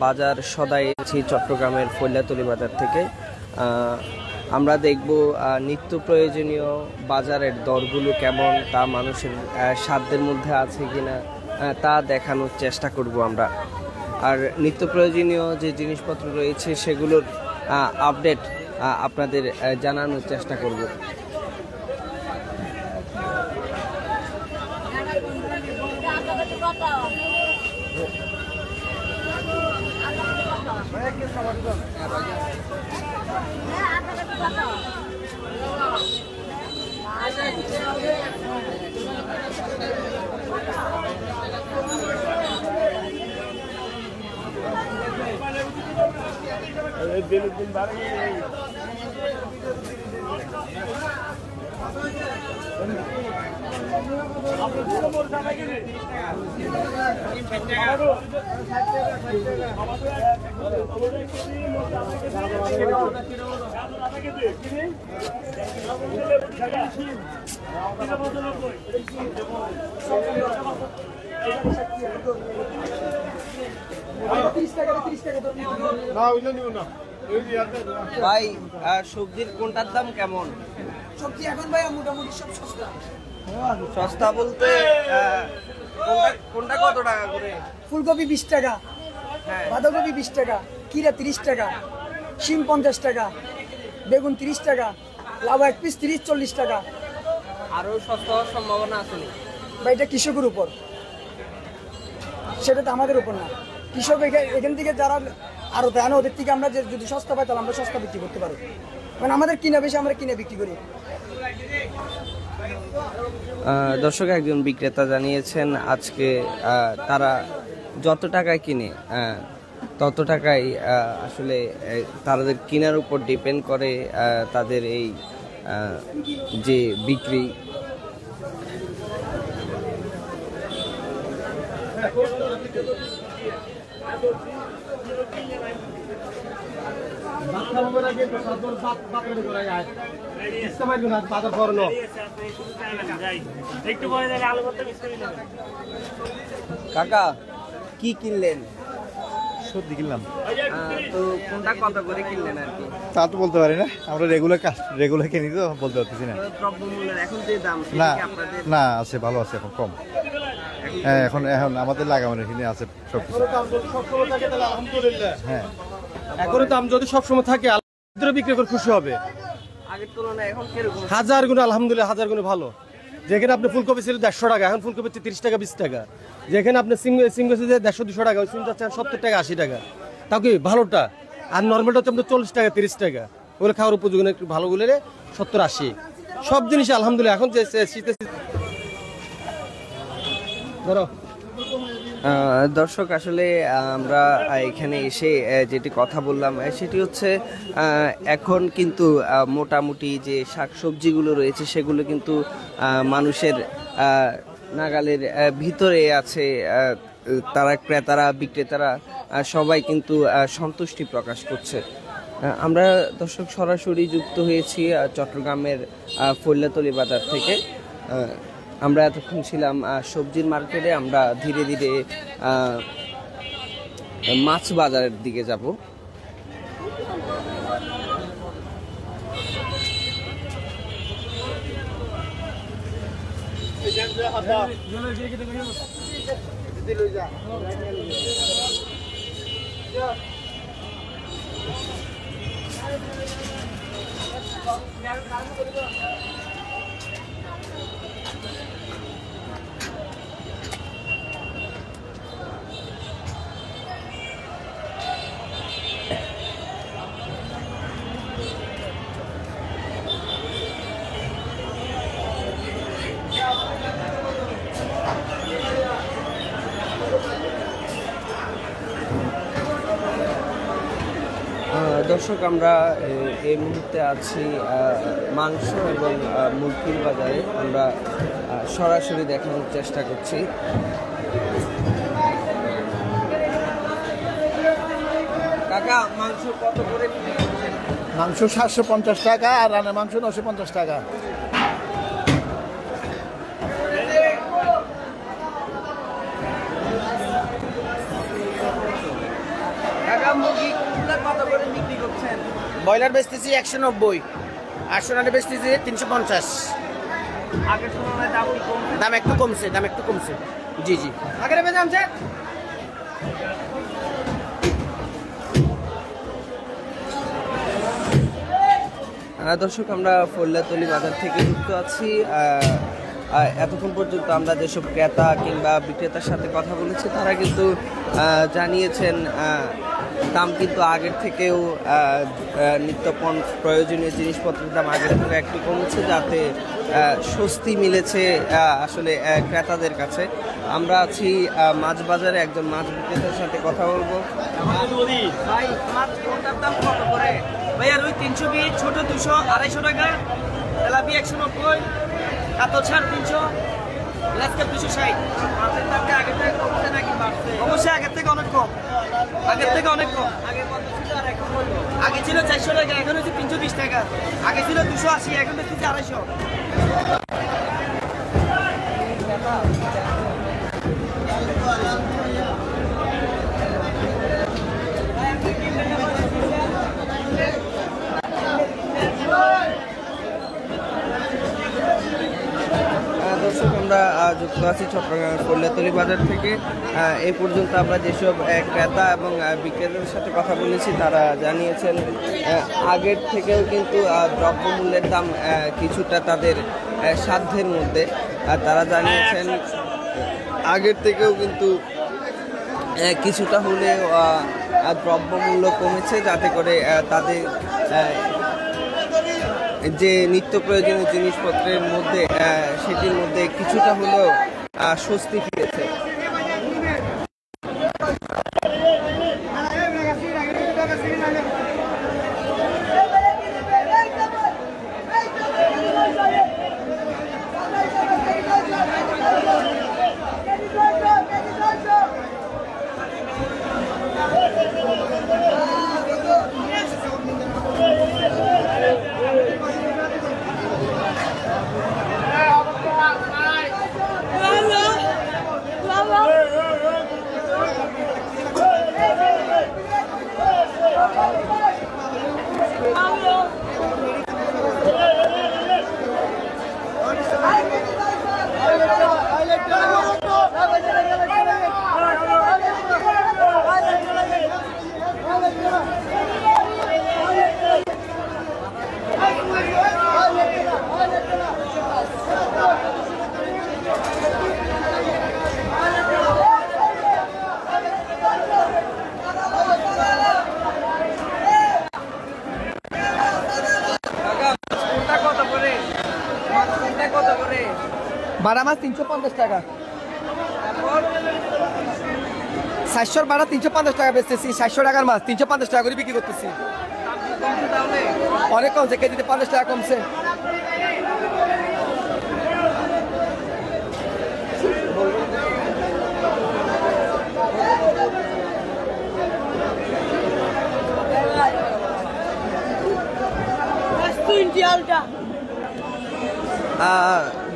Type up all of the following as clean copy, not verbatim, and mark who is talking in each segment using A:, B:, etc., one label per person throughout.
A: বাজার সদাই আছি চট্টগ্রামের ফৈলাতলি বাজার থেকে। আমরা দেখব নিত্য প্রয়োজনীয় বাজারের দরগুলো কেমন, তা মানুষের সাধ্যের মধ্যে আছে কিনা তা দেখানোর চেষ্টা করব আমরা। আর নিত্য প্রয়োজনীয় যে জিনিসপত্র রয়েছে সেগুলোর আপডেট আপনাদের জানানোর চেষ্টা করব। ভাই সবজির কোনটার দাম কেমন?
B: সবজি এখন ভাই মোটামুটি সব সস্তা।
A: সস্তা বলতে কোনটা কত টাকা করে?
B: ফুলকপি 20 টাকা, বাঁধাকপি 20 টাকা, কিরা 30 টাকা, শিম 50 টাকা, বেগুন 30 টাকা, লাউ এক পিস 30-40 টাকা।
A: আরো সস্তা হওয়ার সম্ভাবনা আছে না
B: ভাই? এটা কৃষকের উপর, সেটা তো আমাদের উপর না। কৃষক এখান থেকে যারা আরো দেয় ওদের থেকে আমরা যদি সস্তা পাই তাহলে আমরা সস্তা বিক্রি করতে পারি। মানে আমাদের কিনা বেশি, আমরা কিনে বিক্রি করি।
A: দর্শক একজন বিক্রেতা জানিয়েছেন আজকে তারা যত টাকায় কিনে তত টাকাই আসলে তাদের কেনার উপর ডিপেন্ড করে তাদের এই যে বিক্রি। কাকা কি কিনলেন?
C: সবজি কিনলাম।
A: তো কোনটা কত করে কিনলেন আর কি?
C: তা তো বলতে পারি না, আমরা রেগুলার কিনি তো বলতে পারতেছি না।
A: দ্রব্যমূল্যের এখন যে দাম
C: না না আছে, ভালো আছে, এখন কম। হ্যাঁ এখন আমাদের লাগানো কিনে আছে সব কিছু। হ্যাঁ
D: এখন দাম যদি সবসময় থাকে বিক্রি করে খুশি হবে।
A: আগের তুলনায় এখন কিরকম?
D: হাজার গুণ আলহামদুলিল্লাহ, হাজার গুণ ভালো। যেখানে আপনি ফুলকপি ছিল 150 টাকা, এখন ফুলকপি 30 টাকা 20 টাকা। যেখানে আপনি সিম 150-200 টাকা, ওই সিম যাচ্ছে 70 টাকা 80 টাকা। তাও কি ভালোটা? আর নর্মালটা হচ্ছে আপনার 40 টাকা 30 টাকা। ওগুলো খাওয়ার উপযোগী না, একটু ভালো গুলো 70-80। সব জিনিস আলহামদুলিল্লাহ। এখন যে শীতে ধরো
A: দর্শক আসলে আমরা এখানে এসে যেটি কথা বললাম সেটি হচ্ছে এখন কিন্তু মোটামুটি যে শাকসবজিগুলো রয়েছে সেগুলো কিন্তু মানুষের নাগালের ভিতরে আছে। তারা ক্রেতারা বিক্রেতারা সবাই কিন্তু সন্তুষ্টি প্রকাশ করছে। আমরা দর্শক সরাসরি যুক্ত হয়েছি চট্টগ্রামের ফৈলাতলি বাজার থেকে। আমরা এতক্ষণ ছিলাম সবজির মার্কেটে। আমরা ধীরে ধীরে মাছ বাজারের দিকে যাব। দর্শক আমরা এই মুহূর্তে আছি মাংস এবং মুরগির বাজারে। আমরা সরাসরি দেখানোর চেষ্টা করছি। কাকা মাংস কত করে?
C: মাংস 750 টাকা আর রান্না মাংস 950 টাকা।
E: ব্রয়লার বেচতেছি 190, আর সোনালি বেচতেছি 350।
A: আগের তুলনায় দাম কি কম?
E: দাম একটু কমছে। জি জি আগের বেজে আমছে।
A: দর্শক, আমরা ফরিয়াতলী বাজার থেকে যুক্ত আছি। এতক্ষণ পর্যন্ত আমরা যেসব ক্রেতা কিংবা বিক্রেতার সাথে কথা বলেছি তারা কিন্তু জানিয়েছেন দাম কিন্তু আগের থেকেও নিত্য প্রয়োজনীয় জিনিসপত্রের দাম আগের থেকে একটু কমেছে, যাতে স্বস্তি মিলেছে আসলে ক্রেতাদের কাছে। আমরা আছি মাছ বাজারে, একজন মাছ বিক্রেতার সাথে কথা বলবো। ভাই, মাছ কোনটার দাম কত করে? ভাইয়া রুই 320, ছোট 200, 250 টাকা, তেলাপিয়া 190, কাতল 350, গ্লাসকাপ 260। মাছের দামটা আগের থেকে কমছে নাকি বাড়ছে? অবশ্যই আগের থেকে অনেক কম। আগে কত ছিল আর এখন কত? আগে ছিল 400 টাকা, এখন হচ্ছে 320 টাকা। আগে ছিল 280, এখন হচ্ছে 250। দর্শক, আমরা যুক্ত আছি চট্টগ্রামের ফরিয়াতলী বাজার থেকে। এই পর্যন্ত আমরা যেসব ক্রেতা এবং বিক্রেতাদের সাথে কথা বলেছি তারা জানিয়েছেন আগের থেকেও কিন্তু দ্রব্যমূল্যের দাম কিছুটা তাদের সাধ্যের মধ্যে। তারা জানিয়েছেন আগের থেকেও কিন্তু কিছুটা হলেও দ্রব্যমূল্য কমেছে, যাতে করে তাদের যে নিত্য প্রয়োজনীয় জিনিসপত্রের মধ্যে সেটির মধ্যে কিছুটা হলেও স্বস্তি ফিরেছে।
B: বাড়া মাছ 350 টাকা, 700 বাড়া 350 টাকা বেচতেছি। 700 টাকার মাছ 350 টাকা করে বিক্রি করতেছি। অনেক কমছে, কেজিতে 50 টাকা কমছে।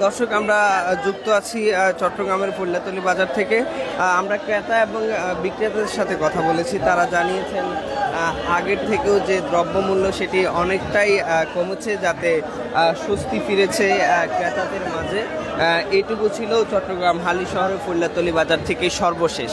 A: দর্শক, আমরা যুক্ত আছি চট্টগ্রামের ফরিয়াতলী বাজার থেকে। আমরা ক্রেতা এবং বিক্রেতাদের সাথে কথা বলেছি। তারা জানিয়েছেন আগের থেকেও যে দ্রব্যমূল্য সেটি অনেকটাই কমেছে, যাতে স্বস্তি ফিরেছে ক্রেতাদের মাঝে। এইটুকু ছিল চট্টগ্রাম হালি শহরের ফরিয়াতলী বাজার থেকে সর্বশেষ।